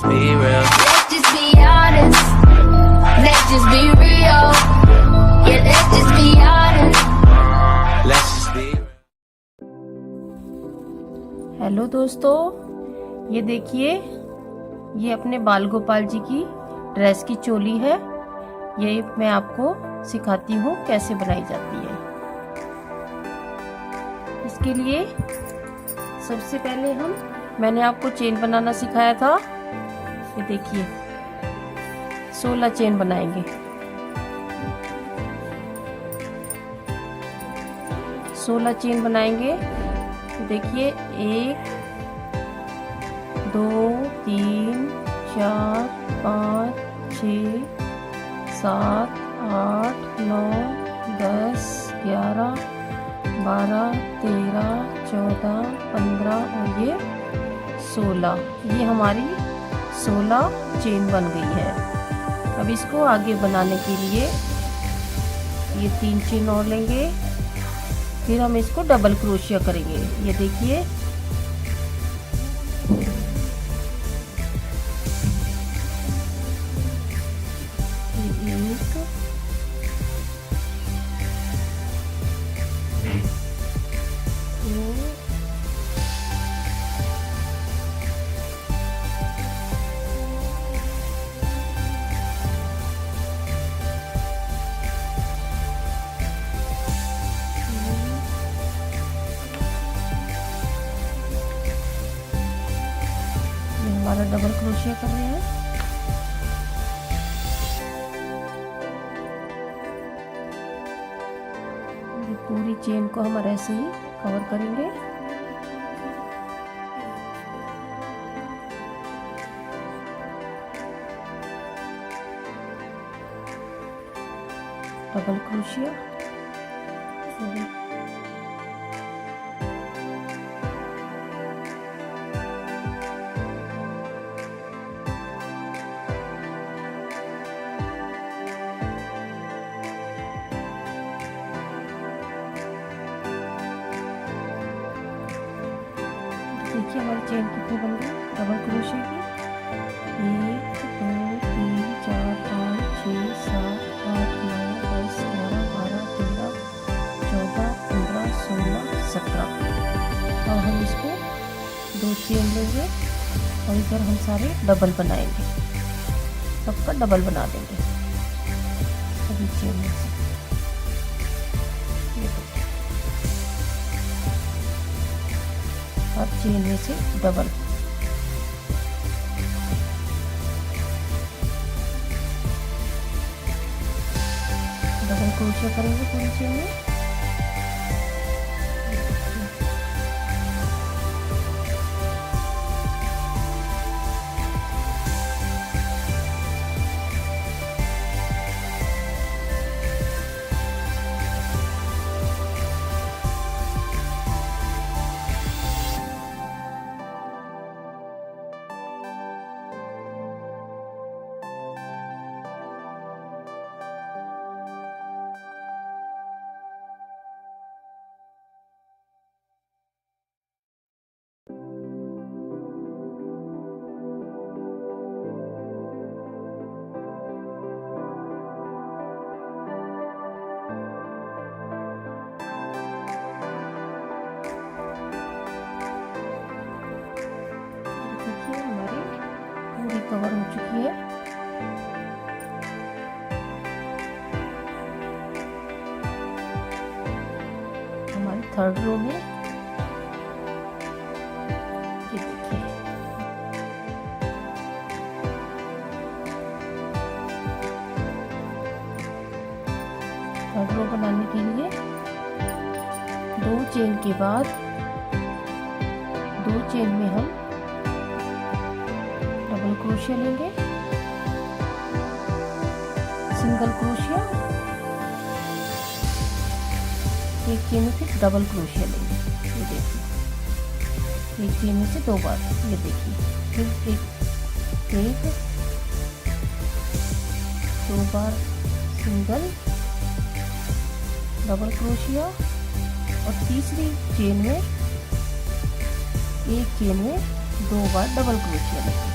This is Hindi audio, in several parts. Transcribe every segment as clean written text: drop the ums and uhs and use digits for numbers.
be real. Let's just be honest. Let's just be real. Yeah, let's just be honest. Let's just be real. Hello दोस्तों, ये देखिए, ये अपने बाल गोपाल जी की ड्रेस की चोली है। ये मैं आपको सिखाती हूँ कैसे बनाई जाती है। इसके लिए सबसे पहले मैंने आपको चेन बनाना सिखाया था। ये देखिए 16 चेन बनाएंगे। 16 चेन बनाएंगे। देखिए 1 2 3 4 5 6 7 8 9 10 11 12 13 14 15 और ये 16। ये हमारी 16 चेन बन गई है। अब इसको आगे बनाने के लिए ये 3 चेन और लेंगे। फिर हम इसको डबल क्रोशिया करेंगे। ये देखिए हमारा डबल क्रोशिया कर रहे हैं। पूरी चेन को हम ऐसे ही कवर करेंगे। डबल क्रोशिया देखिए हमारी चेन कितनी बन गई डबल क्रोशिया की। 1 2 3 4 5 6 7 8 9 10 11 12 13 14 15 16 17। और हम इसको 2 चेन लेंगे और इधर हम सारे डबल बनाएंगे। सबका डबल बना देंगे सभी चेन में से। और चेन में से डबल। डबल क्रोशिया करेंगे पूरी चेन में। कवर हो चुकी है। हमारी 3rd रो में ये देखिए थर्ड रो बनाने के लिए 2 चेन के बाद 2 चेन में हम डबल क्रोशिया लेंगे, सिंगल क्रोशिया, एक चेन में फिर डबल क्रोशिया लेंगे। ये देखिए एक चेन में से 2 बार, ये देखिए फिर एक 2 बार सिंगल डबल क्रोशिया और तीसरी चेन में एक चेन में 2 बार डबल क्रोशिया लेंगे।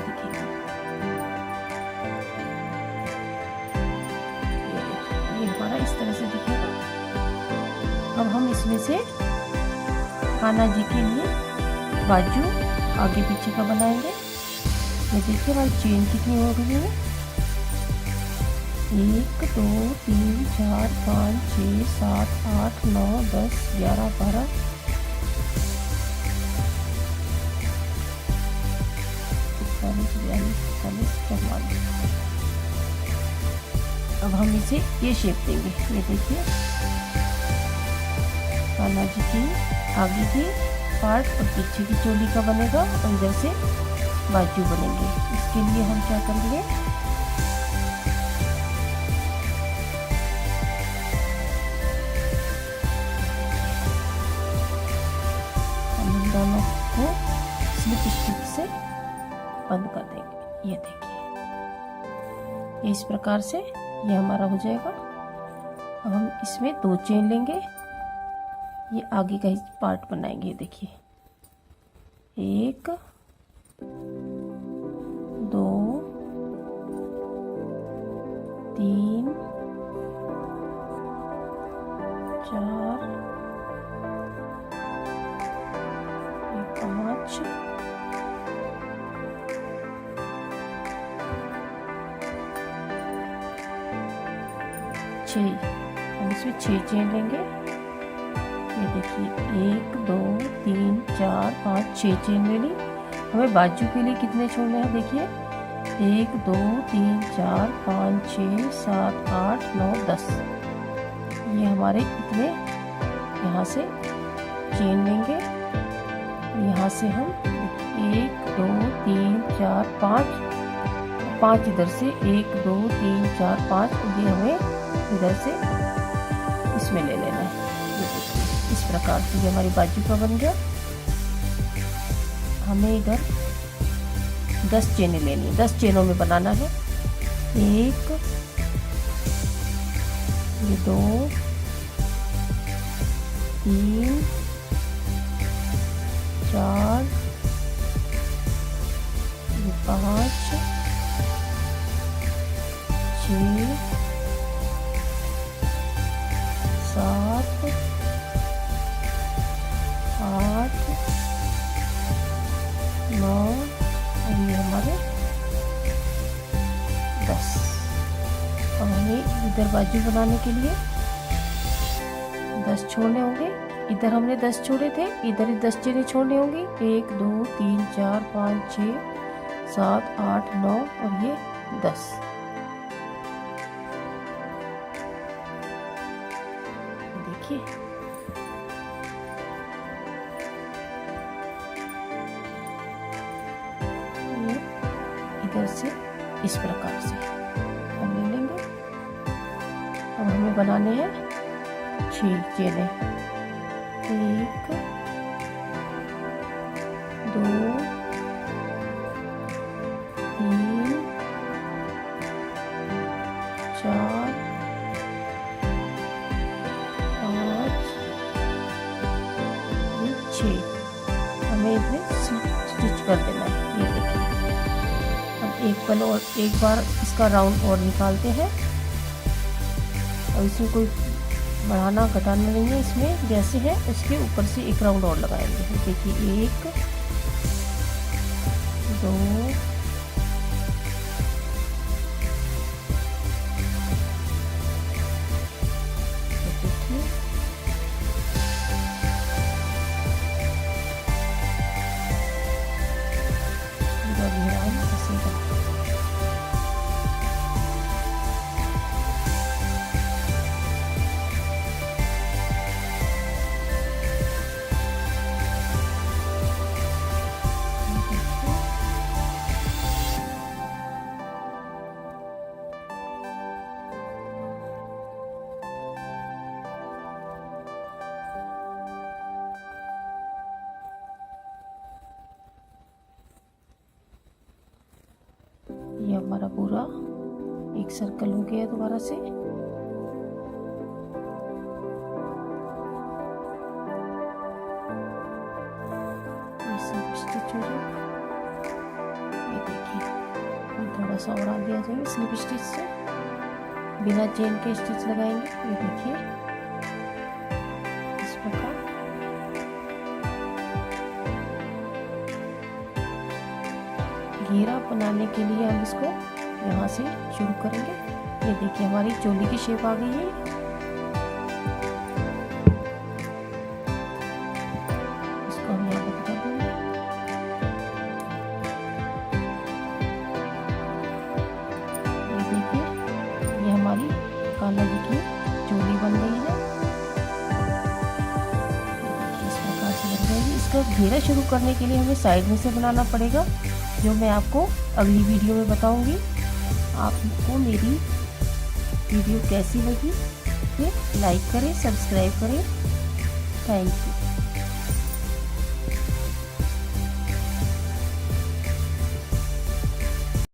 से दिखेगी। ये देखिए, ये हमारा इस तरह से दिखेगा। अब हम इसमें से कान्हा जी के लिए बाजू आगे पीछे का बनाएंगे। ये देखिए हमारी चेन कितनी हो गई है। 1 2 3 4 5 6 7 8 9 10 11 12 41 42 43 44। अब हम इसे ये शेप देंगे। ये देखिए कान्हा जी की आगे की पार्ट और पीछे की चोली का बनेगा और इधर से बाजू बनेंगे। इसके लिए हम क्या करेंगे, हम इन दोनों को स्लिप स्टिच से बंद कर देंगे। ये देखिए, ये इस प्रकार से ये हमारा हो जाएगा। अब हम इसमें 2 चेन लेंगे, ये आगे का ही पार्ट बनाएंगे। देखिए 1 2 3 4 5 6। हम इसमें 6 चेन लेंगे। ये देखिए 1 2 3 4 5 6 चेन ले ली। हमें बाजू के लिए कितने छोड़ने हैं, देखिए 1 2 3 4 5 6 7 8 9 10। ये हमारे इतने यहाँ से चेन लेंगे। यहाँ से हम 1 2 3 4 5 इधर से 1 2 3 4 5, ये हमें इधर से इसमें ले लेना है। इस प्रकार से ये हमारी बाजू का बन गया। हमें इधर 10 चेनें लेनी है, 10 चेनों में बनाना है। 1 ये 2 3 4 ये 5 6 7 8 9 और ये हमारे 10। अब हमें इधर बाजू बनाने के लिए 10 छोड़ने होंगे। इधर हमने 10 छोड़े थे, इधर ही 10 चेनें छोड़ने होंगी। 1 2 3 4 5 6 7 8 9 और ये 10। देखिए इधर से इस प्रकार से हम ले लेंगे। अब हमें बनाने हैं 6 चेनें। 1 2 3 4 5 6। हमें इसमें स्टिच कर देना है। ये देखिए, अब एक पल और एक बार इसका राउंड और निकालते हैं। और इसमें कोई बढ़ाना घटाना नहीं है, इसमें जैसे है उसके ऊपर से एक राउंड और लगाएंगे। देखिए 1 2 देखिए पूरा घेराव फंसेगा। ये हमारा पूरा एक सर्कल हो गया दोबारा से। ये सब स्टिच हो जाए। ये देखिए सा और आगे आ जाएंगे स्लिप स्टिच से, बिना चेन के स्टिच लगाएंगे। ये देखिए इस प्रकार। घेरा बनाने के लिए हम इसको यहाँ से शुरू करेंगे। ये देखिए हमारी चोली की शेप आ गई है। इसको हम यहाँ पर कर देंगे। ये देखिए ये हमारी कान्हा जी की चोली बन गई है। इस प्रकार से बन जाएगी। इसका घेरा शुरू करने के लिए हमें साइड में से बनाना पड़ेगा, जो मैं आपको अगली वीडियो में बताऊंगी। आपको मेरी वीडियो कैसी लगी फिर लाइक करें, सब्सक्राइब करें। Thank you.